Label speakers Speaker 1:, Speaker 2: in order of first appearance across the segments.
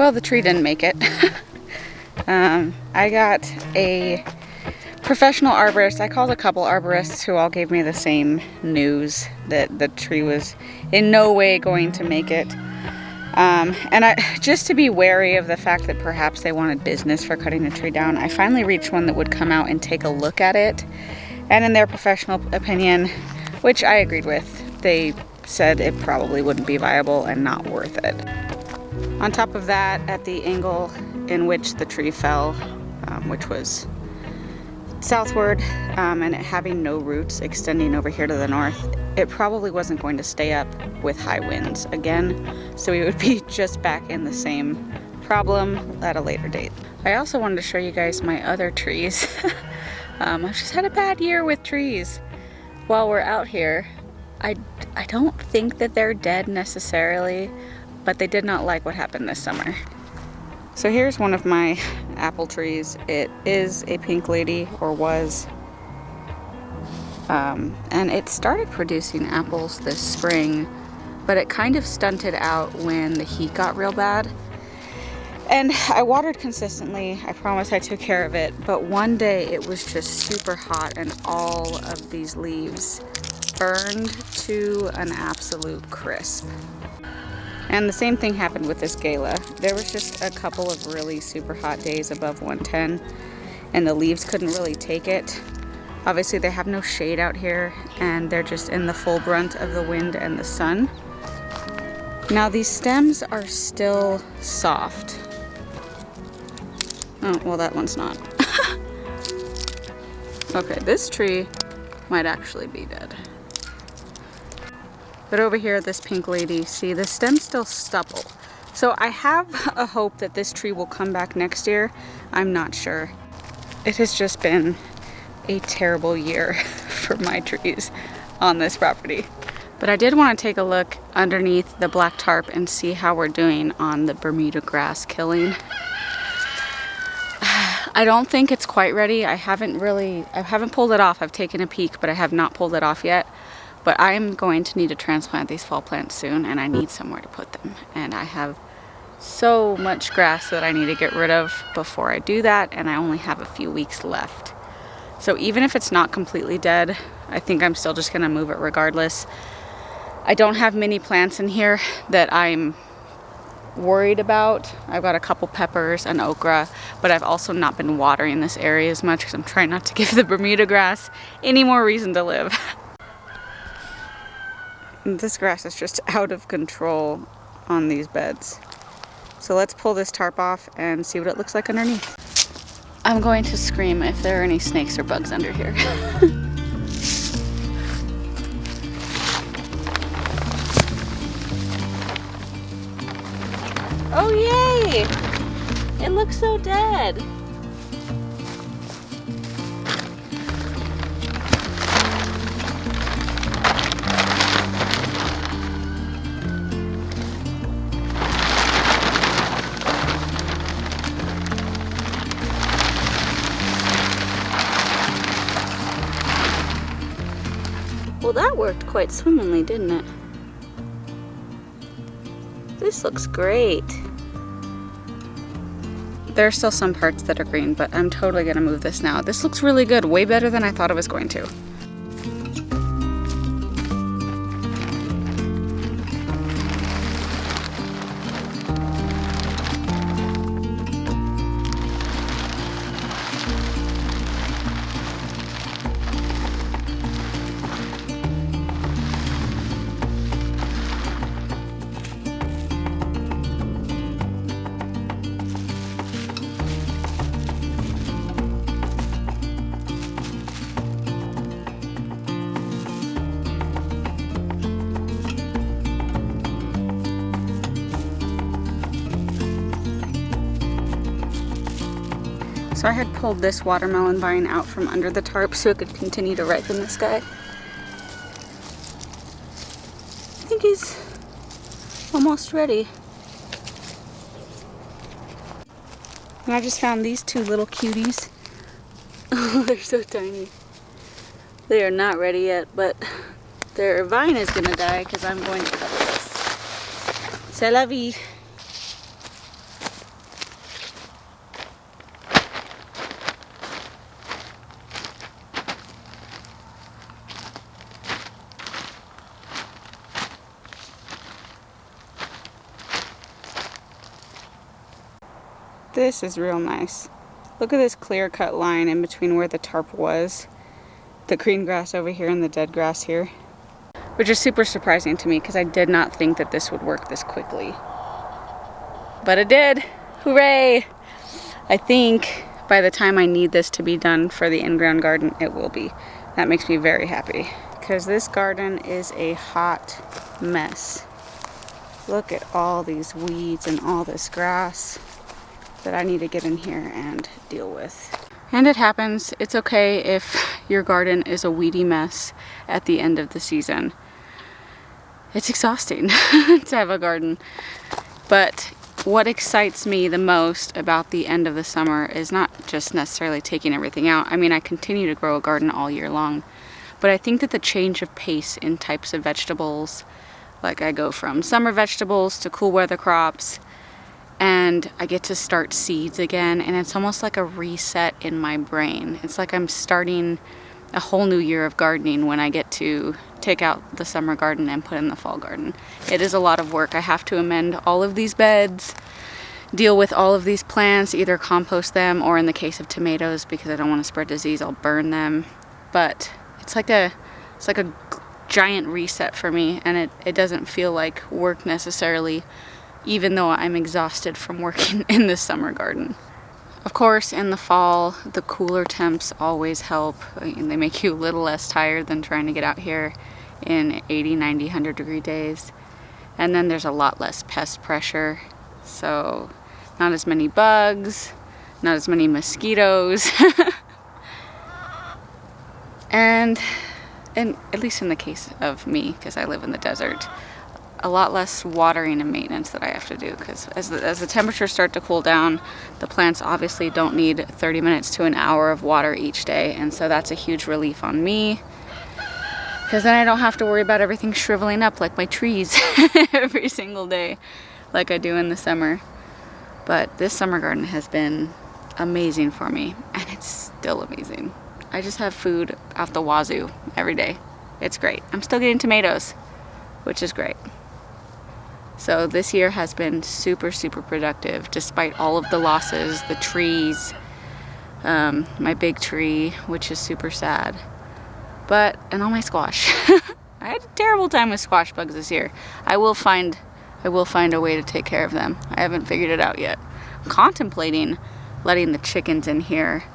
Speaker 1: Well, the tree didn't make it. I got a professional arborist. I called a couple arborists who all gave me the same news, that the tree was in no way going to make it. And just to be wary of the fact that perhaps they wanted business for cutting the tree down, I finally reached one that would come out and take a look at it. And in their professional opinion, which I agreed with, they said it probably wouldn't be viable and not worth it. On top of that, at the angle in which the tree fell, which was southward, and it having no roots extending over here to the north, it probably wasn't going to stay up with high winds again, so we would be just back in the same problem at a later date. I also wanted to show you guys my other trees. I've just had a bad year with trees. While we're out here, I don't think that they're dead necessarily, but they did not like what happened this summer. So here's one of my apple trees. It is a pink lady, or was. And it started producing apples this spring, but it kind of stunted out when the heat got real bad. And I watered consistently. I promise I took care of it. But one day it was just super hot and all of these leaves burned to an absolute crisp. And the same thing happened with this gala. There was just a couple of really super hot days above 110 and the leaves couldn't really take it. Obviously they have no shade out here and they're just in the full brunt of the wind and the sun. Now these stems are still soft. Oh, well that one's not. Okay, this tree might actually be dead. But over here, this pink lady, see the stem's still supple. So I have a hope that this tree will come back next year. I'm not sure. It has just been a terrible year for my trees on this property. But I did want to take a look underneath the black tarp and see how we're doing on the Bermuda grass killing. I don't think it's quite ready. I haven't pulled it off. I've taken a peek, but I have not pulled it off yet. But I'm going to need to transplant these fall plants soon, and I need somewhere to put them. And I have so much grass that I need to get rid of before I do that, and I only have a few weeks left. So even if it's not completely dead, I think I'm still just gonna move it regardless. I don't have many plants in here that I'm worried about. I've got a couple peppers and okra, but I've also not been watering this area as much because I'm trying not to give the Bermuda grass any more reason to live. This grass is just out of control on these beds. So let's pull this tarp off and see what it looks like underneath. I'm going to scream if there are any snakes or bugs under here. Oh yay! It looks so dead. Well, that worked quite swimmingly, didn't it? This looks great. There are still some parts that are green, but I'm totally gonna move this now. This looks really good, way better than I thought it was going to. So I had pulled this watermelon vine out from under the tarp so it could continue to ripen this guy. I think he's almost ready. And I just found these two little cuties. Oh, they're so tiny. They are not ready yet, but their vine is gonna die because I'm going to cover this. C'est la vie. This is real nice. Look at this clear-cut line in between where the tarp was. The green grass over here and the dead grass here. Which is super surprising to me because I did not think that this would work this quickly. But it did. Hooray! I think by the time I need this to be done for the in-ground garden, it will be. That makes me very happy. Because this garden is a hot mess. Look at all these weeds and all this grass that I need to get in here and deal with. And it happens. It's okay if your garden is a weedy mess at the end of the season. It's exhausting to have a garden. But what excites me the most about the end of the summer is not just necessarily taking everything out. I mean, I continue to grow a garden all year long. But I think that the change of pace in types of vegetables, like I go from summer vegetables to cool weather crops, and I get to start seeds again, and it's almost like a reset in my brain. It's like I'm starting a whole new year of gardening when I get to take out the summer garden and put in the fall garden. It is a lot of work. I have to amend all of these beds, deal with all of these plants, either compost them or in the case of tomatoes, because I don't want to spread disease, I'll burn them. But it's like a giant reset for me, and it doesn't feel like work necessarily, even though I'm exhausted from working in this summer garden. Of course, in the fall, the cooler temps always help. They make you a little less tired than trying to get out here in 80, 90, 100 degree days. And then there's a lot less pest pressure. So not as many bugs, not as many mosquitoes. and at least in the case of me, because I live in the desert, a lot less watering and maintenance that I have to do, because as the temperatures start to cool down, the plants obviously don't need 30 minutes to an hour of water each day, and so that's a huge relief on me, because then I don't have to worry about everything shriveling up like my trees every single day like I do in the summer. But this summer garden has been amazing for me, and it's still amazing. I just have food out the wazoo every day. It's great. I'm still getting tomatoes, which is great. So this year has been super, super productive despite all of the losses, the trees, my big tree, which is super sad, and all my squash. I had a terrible time with squash bugs this year. I will find a way to take care of them. I haven't figured it out yet. I'm contemplating letting the chickens in here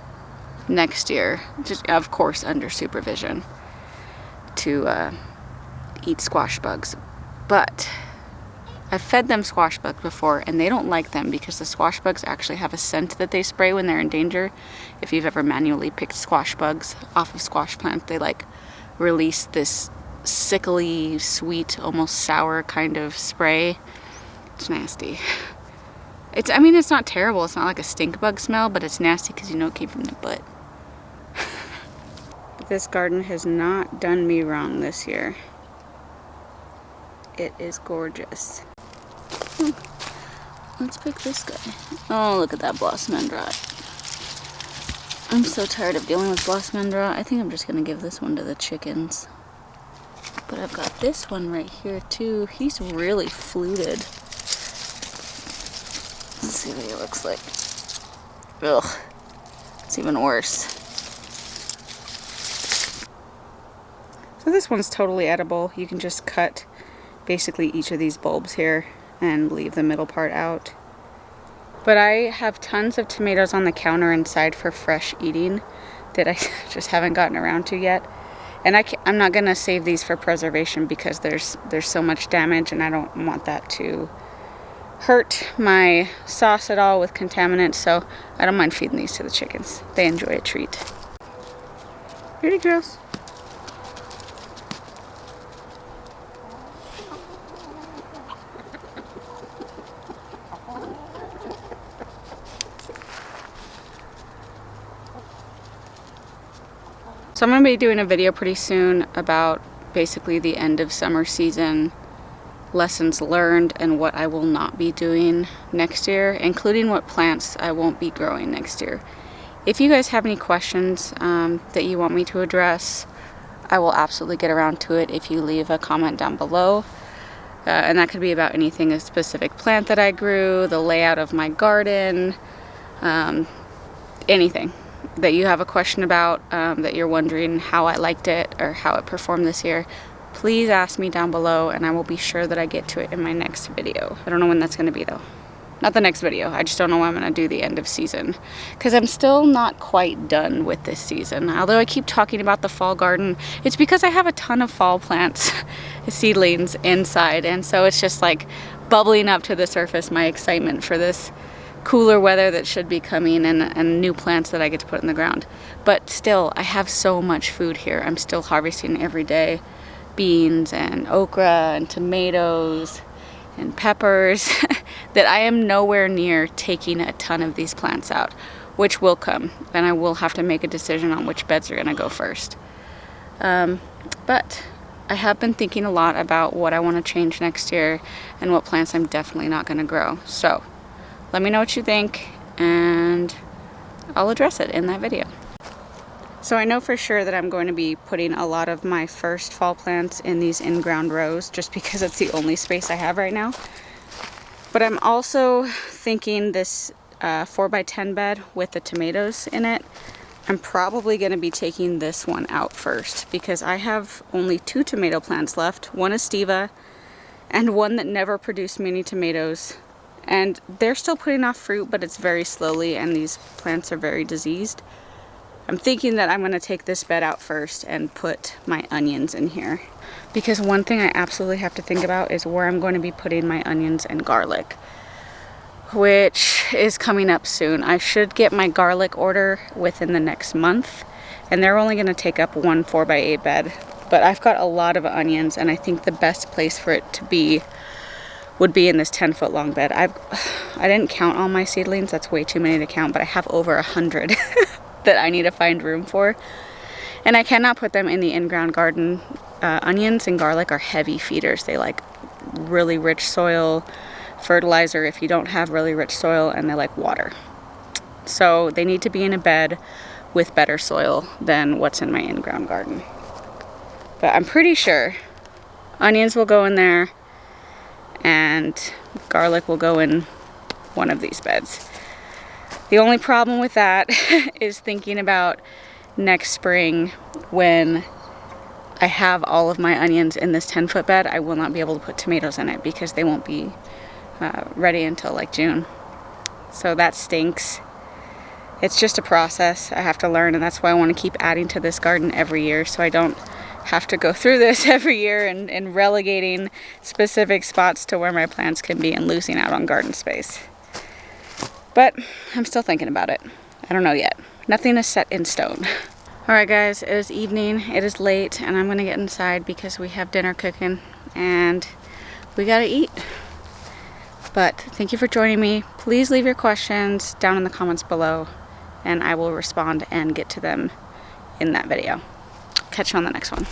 Speaker 1: next year, just of course under supervision, to eat squash bugs. But I've fed them squash bugs before, and they don't like them because the squash bugs actually have a scent that they spray when they're in danger. If you've ever manually picked squash bugs off of squash plants, they release this sickly, sweet, almost sour kind of spray. It's nasty. It's not terrible. It's not like a stink bug smell, but it's nasty because it came from the butt. This garden has not done me wrong this year. It is gorgeous. Let's pick this guy. Oh, look at that blossom end rot. I'm so tired of dealing with blossom end rot. I think I'm just going to give this one to the chickens. But I've got this one right here too. He's really fluted. Let's see what he looks like. Ugh. It's even worse. So this one's totally edible. You can just cut basically each of these bulbs here and leave the middle part out. But I have tons of tomatoes on the counter inside for fresh eating that I just haven't gotten around to yet. And I'm not going to save these for preservation because there's so much damage, and I don't want that to hurt my sauce at all with contaminants, so I don't mind feeding these to the chickens. They enjoy a treat. Pretty girls. So I'm going to be doing a video pretty soon about basically the end of summer season, lessons learned, and what I will not be doing next year, including what plants I won't be growing next year. If you guys have any questions that you want me to address, I will absolutely get around to it if you leave a comment down below. And that could be about anything, a specific plant that I grew, the layout of my garden, anything that you have a question about, that you're wondering how I liked it or how it performed this year, please ask me down below and I will be sure that I get to it in my next video. I don't know when that's going to be though. Not the next video, I just don't know when I'm going to do the end of season, because I'm still not quite done with this season. Although I keep talking about the fall garden, it's because I have a ton of fall plants, seedlings inside, and so it's just like bubbling up to the surface, my excitement for this cooler weather that should be coming, and new plants that I get to put in the ground. But still, I have so much food here. I'm still harvesting every day. Beans and okra and tomatoes and peppers that I am nowhere near taking a ton of these plants out, which will come, and I will have to make a decision on which beds are going to go first. But I have been thinking a lot about what I want to change next year and what plants I'm definitely not going to grow. So let me know what you think and I'll address it in that video. So I know for sure that I'm going to be putting a lot of my first fall plants in these in-ground rows just because it's the only space I have right now. But I'm also thinking this 4x10 bed with the tomatoes in it, I'm probably going to be taking this one out first because I have only 2 tomato plants left. One is Steva and one that never produced many tomatoes. And they're still putting off fruit, but it's very slowly and these plants are very diseased. I'm thinking that I'm going to take this bed out first and put my onions in here. Because one thing I absolutely have to think about is where I'm going to be putting my onions and garlic, which is coming up soon. I should get my garlic order within the next month, and they're only going to take up one 4x8 bed. But I've got a lot of onions, and I think the best place for it to be would be in this 10-foot long bed. I didn't count all my seedlings. That's way too many to count, but I have over 100 that I need to find room for. And I cannot put them in the in-ground garden. Onions and garlic are heavy feeders. They like really rich soil, fertilizer if you don't have really rich soil, and they like water. So they need to be in a bed with better soil than what's in my in-ground garden. But I'm pretty sure onions will go in there and garlic will go in one of these beds. The only problem with that is thinking about next spring when I have all of my onions in this 10-foot bed. I will not be able to put tomatoes in it because they won't be ready until like June. So that stinks. It's just a process I have to learn, and that's why I want to keep adding to this garden every year so I don't have to go through this every year and relegating specific spots to where my plants can be and losing out on garden space. But I'm still thinking about it. I don't know yet. Nothing is set in stone. Alright guys, it is evening, it is late, and I'm gonna get inside because we have dinner cooking and we gotta eat. But thank you for joining me. Please leave your questions down in the comments below and I will respond and get to them in that video. Catch you on the next one.